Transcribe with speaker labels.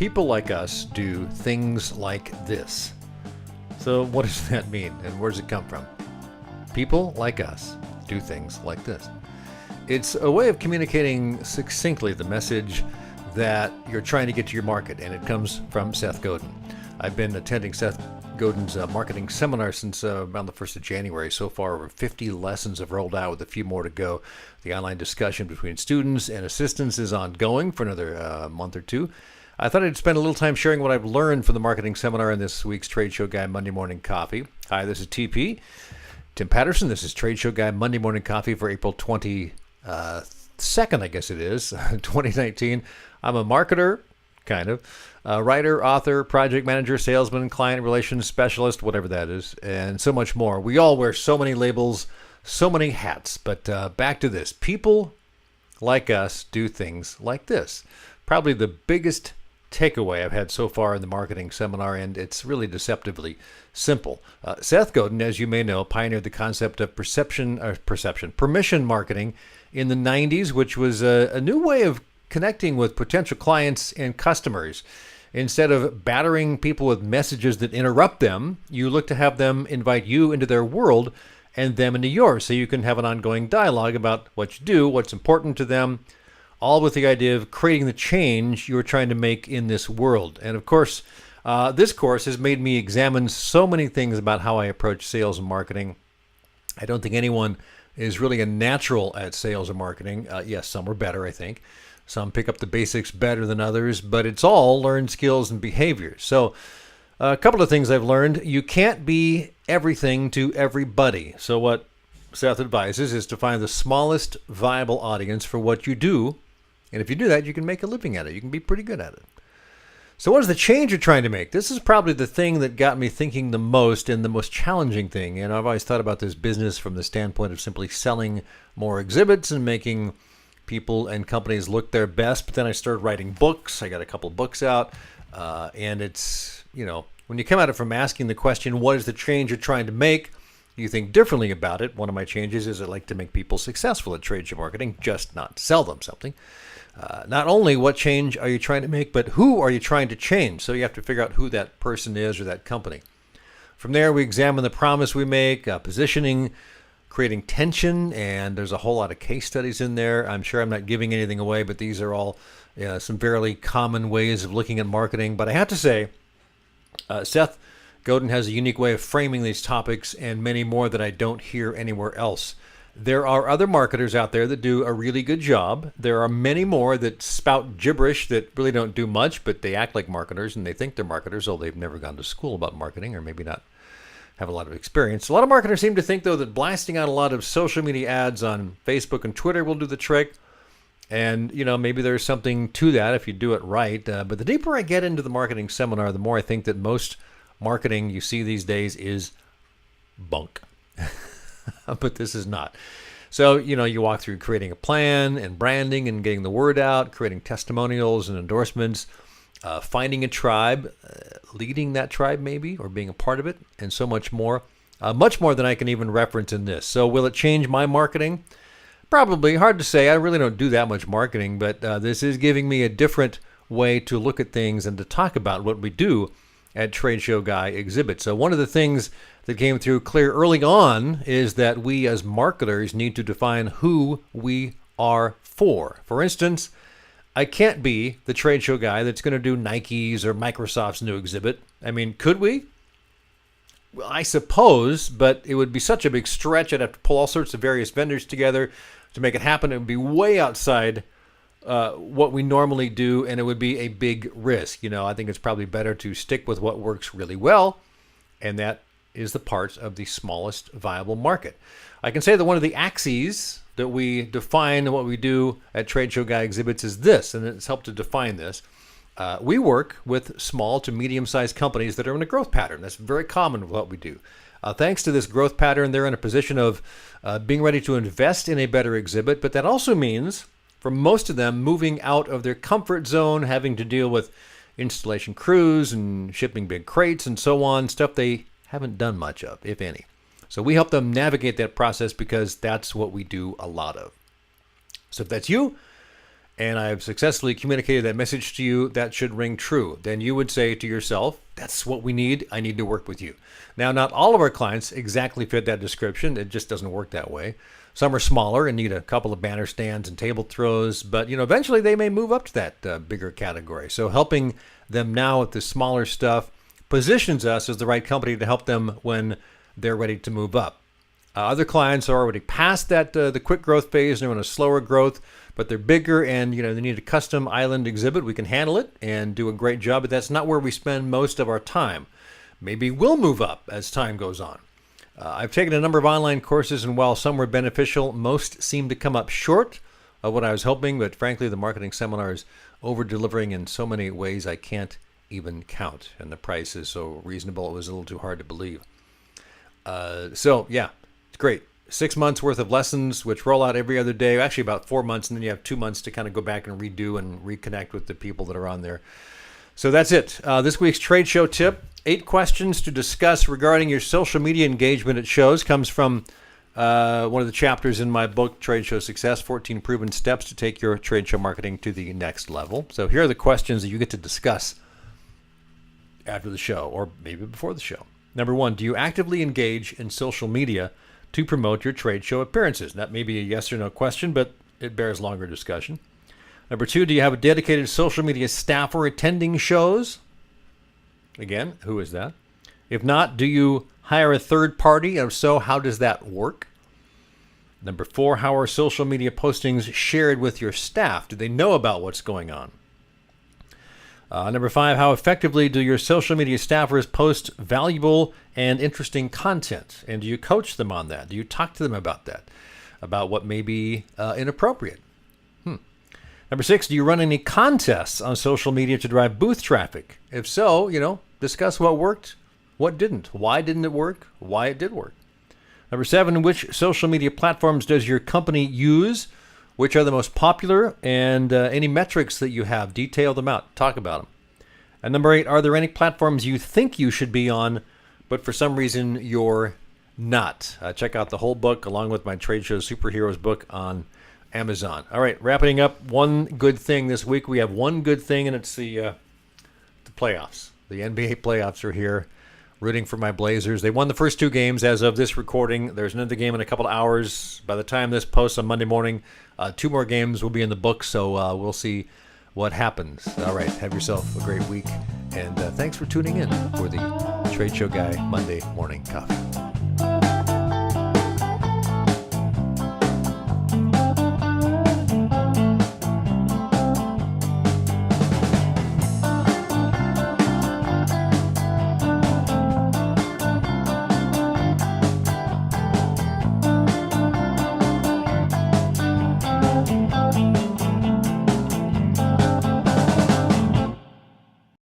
Speaker 1: People like us do things like this. So what does that mean, and where does it come from? People like us do things like this. It's a way of communicating succinctly the message that you're trying to get to your market, and it comes from Seth Godin. I've been attending Seth Godin's marketing seminar since around the 1st of January. So far, over 50 lessons have rolled out with a few more to go. The online discussion between students and assistants is ongoing for another month or two. I thought I'd spend a little time sharing what I've learned from the marketing seminar in this week's Trade Show Guy Monday Morning Coffee. Hi, this is TP. Tim Patterson. This is Trade Show Guy Monday Morning Coffee for April 22nd, I guess it is, 2019. I'm a marketer, kind of, writer, author, project manager, salesman, client relations specialist, whatever that is, and so much more. We all wear so many labels, so many hats, but back to this. People like us do things like this. Probably the biggest takeaway I've had so far in the marketing seminar, and it's really deceptively simple. Seth Godin, as you may know, pioneered the concept of permission marketing in the 90s, which was a new way of connecting with potential clients and customers. Instead of battering people with messages that interrupt them, you look to have them invite you into their world and them into yours, so you can have an ongoing dialogue about what you do, what's important to them, all with the idea of creating the change you're trying to make in this world. And of course, this course has made me examine so many things about how I approach sales and marketing. I don't think anyone is really a natural at sales or marketing. Yes, some are better, I think. Some pick up the basics better than others, but it's all learned skills and behaviors. So a couple of things I've learned. You can't be everything to everybody. So what Seth advises is to find the smallest viable audience for what you do. And if you do that, you can make a living at it. You can be pretty good at it. So what is the change you're trying to make? This is probably the thing that got me thinking the most and the most challenging thing. And I've always thought about this business from the standpoint of simply selling more exhibits and making people and companies look their best. But then I started writing books. I got a couple of books out. And it's, when you come at it from asking the question, what is the change you're trying to make? You think differently about it. One of my changes is I like to make people successful at trade show marketing, just not sell them something. Not only what change are you trying to make, but who are you trying to change? So you have to figure out who that person is or that company. From there, we examine the promise we make, positioning, creating tension, and there's a whole lot of case studies in there. I'm sure I'm not giving anything away, but these are all some fairly common ways of looking at marketing. But I have to say, Seth Godin has a unique way of framing these topics and many more that I don't hear anywhere else. There are other marketers out there that do a really good job. There are many more that spout gibberish that really don't do much, but they act like marketers and they think they're marketers, although they've never gone to school about marketing or maybe not have a lot of experience. A lot of marketers seem to think, though, that blasting out a lot of social media ads on Facebook and Twitter will do the trick. And, maybe there's something to that if you do it right. But the deeper I get into the marketing seminar, the more I think that most marketing you see these days is bunk. But this is not. So, you walk through creating a plan and branding and getting the word out, creating testimonials and endorsements, finding a tribe, leading that tribe maybe, or being a part of it, and so much more. Much more than I can even reference in this. So will it change my marketing? Probably. Hard to say. I really don't do that much marketing, but this is giving me a different way to look at things and to talk about what we do at Trade Show Guy exhibits. So one of the things that came through clear early on is that we as marketers need to define who we are for. For instance, I can't be the trade show guy that's going to do Nike's or Microsoft's new exhibit. I mean, could we? Well, I suppose, but it would be such a big stretch. I'd have to pull all sorts of various vendors together to make it happen. It would be way outside what we normally do, and it would be a big risk. I think it's probably better to stick with what works really well, and that is the parts of the smallest viable market. I can say that one of the axes that we define what we do at Trade Show Guy exhibits is this, and it's helped to define this. We work with small to medium-sized companies that are in a growth pattern. That's very common with what we do. Thanks to this growth pattern, they're in a position of being ready to invest in a better exhibit, but that also means for most of them moving out of their comfort zone, having to deal with installation crews and shipping big crates and so on, stuff they haven't done much of, if any. So we help them navigate that process because that's what we do a lot of. So if that's you and I've successfully communicated that message to you, that should ring true. Then you would say to yourself, that's what we need. I need to work with you. Now, not all of our clients exactly fit that description. It just doesn't work that way. Some are smaller and need a couple of banner stands and table throws, but eventually they may move up to that bigger category. So helping them now with the smaller stuff positions us as the right company to help them when they're ready to move up. Other clients are already past that the quick growth phase. They're in a slower growth, but they're bigger and they need a custom island exhibit. We can handle it and do a great job, but that's not where we spend most of our time. Maybe we'll move up as time goes on. I've taken a number of online courses, and while some were beneficial, most seem to come up short of what I was hoping. But frankly, the marketing seminar is over-delivering in so many ways I can't even count. And the price is so reasonable, it was a little too hard to believe. So, yeah, it's great. 6 months worth of lessons, which roll out every other day. Actually, about 4 months, and then you have 2 months to kind of go back and redo and reconnect with the people that are on there. So that's it. This week's Trade Show tip: 8 questions to discuss regarding your social media engagement at shows, comes from one of the chapters in my book, Trade Show Success, 14 Proven Steps to Take Your Trade Show Marketing to the Next Level. So here are the questions that you get to discuss after the show, or maybe before the show. Number 1, do you actively engage in social media to promote your trade show appearances? That may be a yes or no question, but it bears longer discussion. Number 2, do you have a dedicated social media staffer attending shows? Again, who is that? If not, do you hire a third party? And if so, how does that work? Number 4, how are social media postings shared with your staff? Do they know about what's going on? Number 5, how effectively do your social media staffers post valuable and interesting content? And do you coach them on that? Do you talk to them about that? About what may be inappropriate? Number 6, do you run any contests on social media to drive booth traffic? If so, discuss what worked, what didn't, why didn't it work, why it did work. Number 7, which social media platforms does your company use? Which are the most popular? And any metrics that you have, detail them out, talk about them. And number 8, are there any platforms you think you should be on, but for some reason you're not? Check out the whole book along with my Trade Show Superheroes book on Amazon. All right, wrapping up, one good thing this week. We have one good thing, and it's the playoffs. The NBA playoffs are here. Rooting for my Blazers. They won the first 2 games as of this recording. There's another game in a couple of hours. By the time this posts on Monday morning, 2 more games will be in the book, so we'll see what happens. All right, have yourself a great week, and thanks for tuning in for the Trade Show Guy Monday Morning Coffee.